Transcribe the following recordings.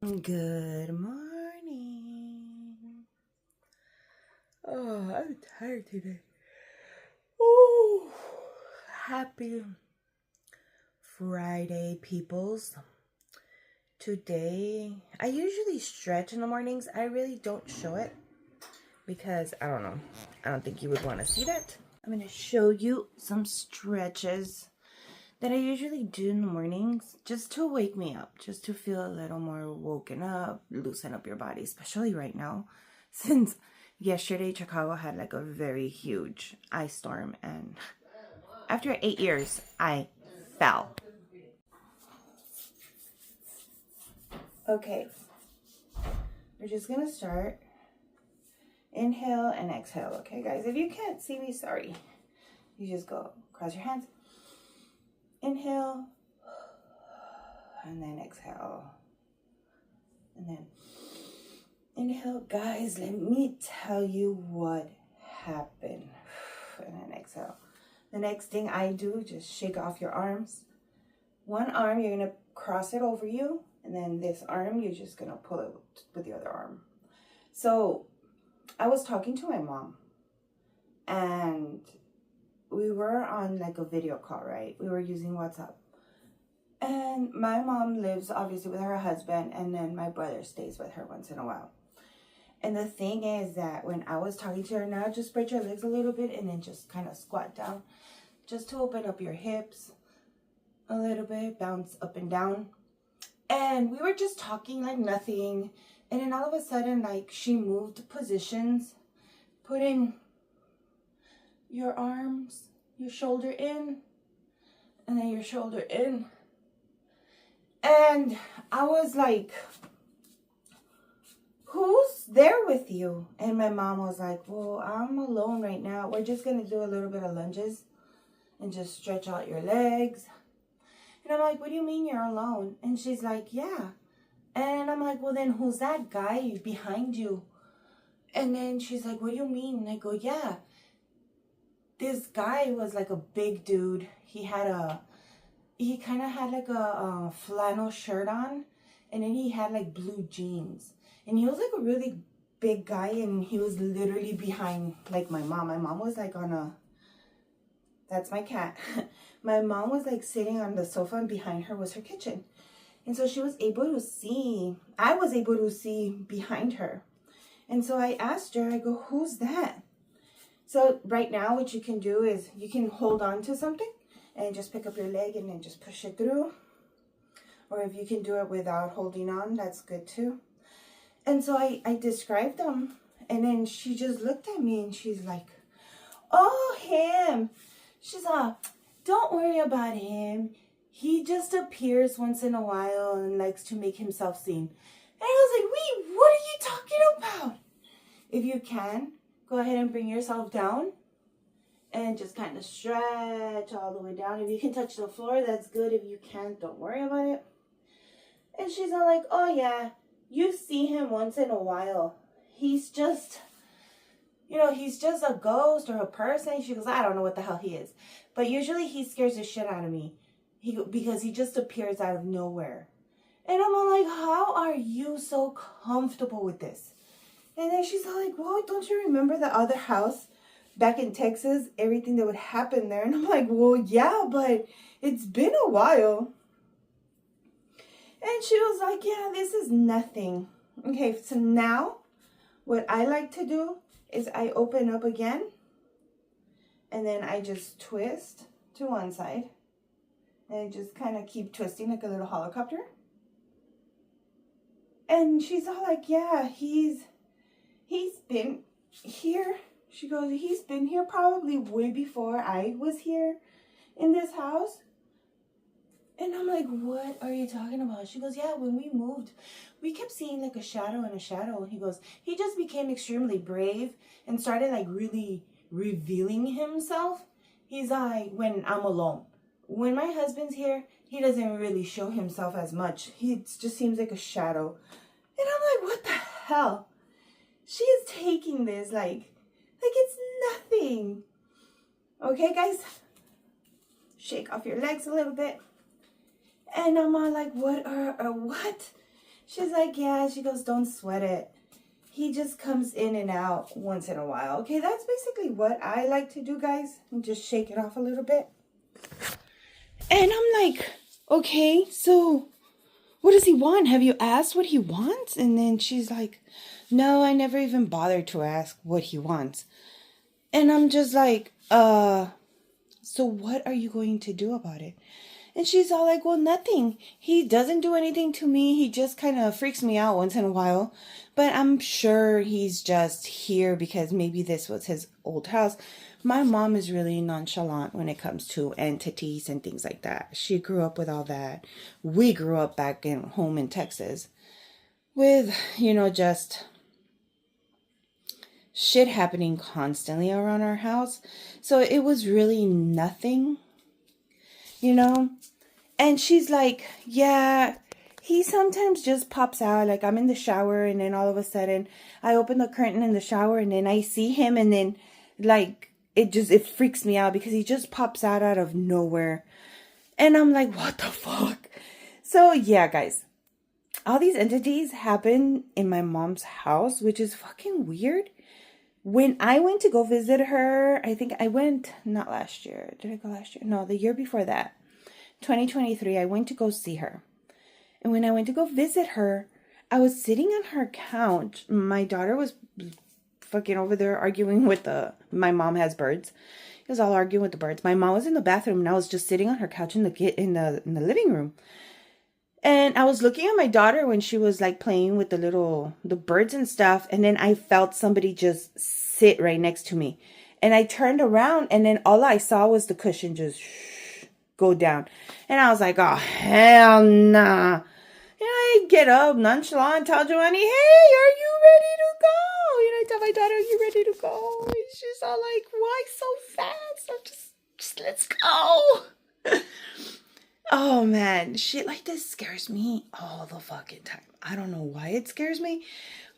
Good morning. Oh, I'm tired today. Oh, happy Friday, peoples. Today, I usually stretch in the mornings. I really don't show it because I don't know. I don't think you would want to see that. I'm going to show you some stretches that I usually do in the mornings just to wake me up, just to feel a little more woken up, loosen up your body, especially right now, since yesterday Chicago had like a very huge ice storm, and after 8 years, I fell. Okay, we're just gonna start. Inhale and exhale, okay, guys? If you can't see me, sorry. You just go cross your hands. Inhale, and then exhale, and then inhale. Guys, let me tell you what happened. And then exhale. The next thing I do, just shake off your arms. One arm, you're going to cross it over you, and then this arm, you're just going to pull it with the other arm. So I was talking to my mom, and we were on like a video call, right? We were using WhatsApp. And my mom lives obviously with her husband, and then my brother stays with her once in a while. And the thing is that when I was talking to her, now just spread your legs a little bit and then just kind of squat down, just to open up your hips a little bit, bounce up and down. And we were just talking like nothing. And then all of a sudden, like, she moved positions, putting your arms, your shoulder in, and then your shoulder in. And I was like, who's there with you? And my mom was like, well, I'm alone right now. We're just going to do a little bit of lunges and just stretch out your legs. And I'm like, what do you mean you're alone? And she's like, yeah. And I'm like, well, then who's that guy behind you? And then she's like, what do you mean? And I go, yeah. This guy was like a big dude. He kind of had like a flannel shirt on, and then he had like blue jeans, and he was like a really big guy, and he was literally behind like my mom. My mom was like that's my cat. My mom was like sitting on the sofa, and behind her was her kitchen. And so I was able to see behind her. And so I asked her, I go, who's that? So right now what you can do is you can hold on to something and just pick up your leg and then just push it through. Or if you can do it without holding on, that's good too. And so I described them, and then she just looked at me and she's like, oh, him. She's like, don't worry about him. He just appears once in a while and likes to make himself seen. And I was like, wait, what are you talking about? If you can, go ahead and bring yourself down and just kind of stretch all the way down. If you can touch the floor, that's good. If you can't, don't worry about it. And she's all like, oh yeah, you see him once in a while. He's just, he's just a ghost or a person. She goes, I don't know what the hell he is. But usually he scares the shit out of me because he just appears out of nowhere. And I'm all like, how are you so comfortable with this? And then she's all like, well, don't you remember the other house back in Texas? Everything that would happen there. And I'm like, well, yeah, but it's been a while. And she was like, yeah, this is nothing. Okay, so now what I like to do is I open up again. And then I just twist to one side. And I just kind of keep twisting like a little helicopter. And she's all like, yeah, he's been here. She goes, he's been here probably way before I was here in this house. And I'm like, what are you talking about? She goes, yeah, when we moved, we kept seeing like a shadow and a shadow. And he goes, he just became extremely brave and started like really revealing himself. He's like, when I'm alone. When my husband's here, he doesn't really show himself as much. He just seems like a shadow. And I'm like, what the hell? She is taking this like it's nothing. Okay, guys? Shake off your legs a little bit. And I'm all like, what? She's like, yeah. She goes, don't sweat it. He just comes in and out once in a while. Okay, that's basically what I like to do, guys. And just shake it off a little bit. And I'm like, okay, so what does he want? Have you asked what he wants? And then she's like, no, I never even bothered to ask what he wants. And I'm just like, so what are you going to do about it? And she's all like, well, nothing. He doesn't do anything to me. He just kind of freaks me out once in a while. But I'm sure he's just here because maybe this was his old house. My mom is really nonchalant when it comes to entities and things like that. She grew up with all that. We grew up back in home in Texas with, just shit happening constantly around our house. So it was really nothing, And she's like, yeah, he sometimes just pops out. Like I'm in the shower and then all of a sudden I open the curtain in the shower and then I see him and then like it freaks me out because he just pops out of nowhere. And I'm like, what the fuck? So yeah, guys, all these entities happen in my mom's house, which is fucking weird. When I went to go visit her, I think I went, not last year. Did I go last year? No, the year before that. 2023, I went to go see her. And when I went to go visit her, I was sitting on her couch. My daughter was fucking over there arguing with my mom has birds. He was all arguing with the birds. My mom was in the bathroom and I was just sitting on her couch in the living room. And I was looking at my daughter when she was like playing with the birds and stuff. And then I felt somebody just sit right next to me. And I turned around and then all I saw was the cushion just go down. And I was like, oh, hell nah. I get up nonchalant, tell Joanny, hey, are you ready to go? I tell my daughter, are you ready to go? And she's all like, why so fast? I'm just let's go. Oh man, shit like this scares me all the fucking time. I don't know why it scares me,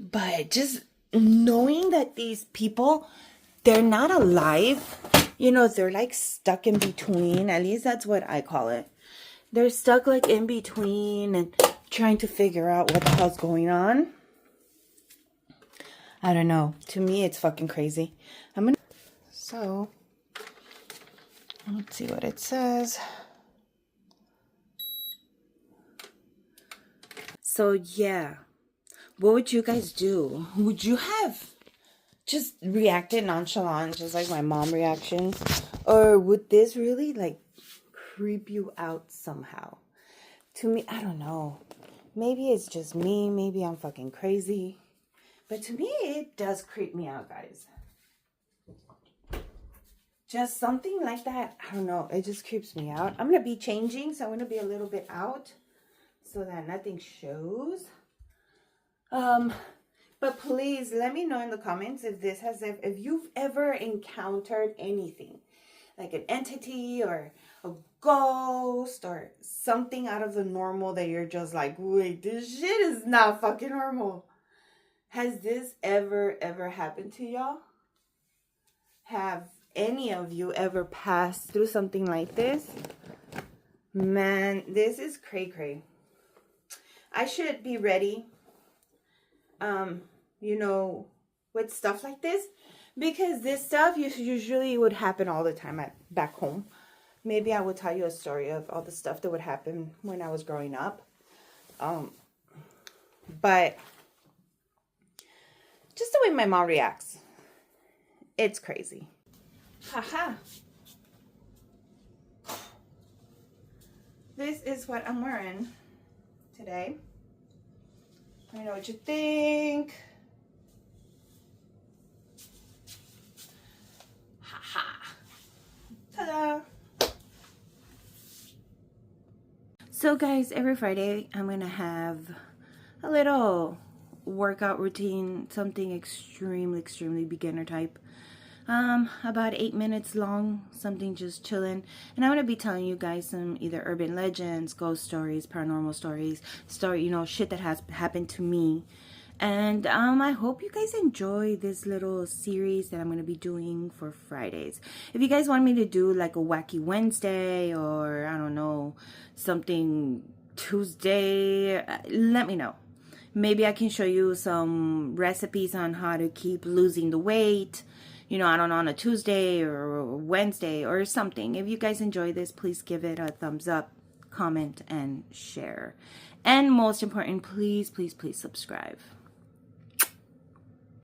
but just knowing that these people, they're not alive, they're like stuck in between. At least that's what I call it. They're stuck like in between and trying to figure out what the hell's going on. I don't know. To me, it's fucking crazy. So, let's see what it says. So yeah, what would you guys do? Would you have just reacted nonchalant, just like my mom reaction? Or would this really like creep you out somehow? To me, I don't know. Maybe it's just me. Maybe I'm fucking crazy. But to me, it does creep me out, guys. Just something like that. I don't know. It just creeps me out. I'm going to be changing, so I'm going to be a little bit out so that nothing shows. But please let me know in the comments if you've ever encountered anything like an entity or a ghost or something out of the normal that you're just like, wait, this shit is not fucking normal. Has this ever happened to y'all? Have any of you ever passed through something like this? Man, this is cray-cray. I should be ready, with stuff like this, because this stuff usually would happen all the time back home. Maybe I will tell you a story of all the stuff that would happen when I was growing up. But just the way my mom reacts, it's crazy. Haha. This is what I'm wearing today. Let me know what you think. Haha. Ta-da. So guys, every Friday I'm gonna have a little workout routine, something extremely beginner type. About 8 minutes long, something just chilling. And I'm going to be telling you guys some either urban legends, ghost stories, paranormal stories, shit that has happened to me. And I hope you guys enjoy this little series that I'm going to be doing for Fridays. If you guys want me to do like a wacky Wednesday or I don't know, something Tuesday, let me know. Maybe I can show you some recipes on how to keep losing the weight. You know, I don't know, on a Tuesday or Wednesday or something. If you guys enjoy this, please give it a thumbs up, comment, and share. And most important, please, please, please subscribe.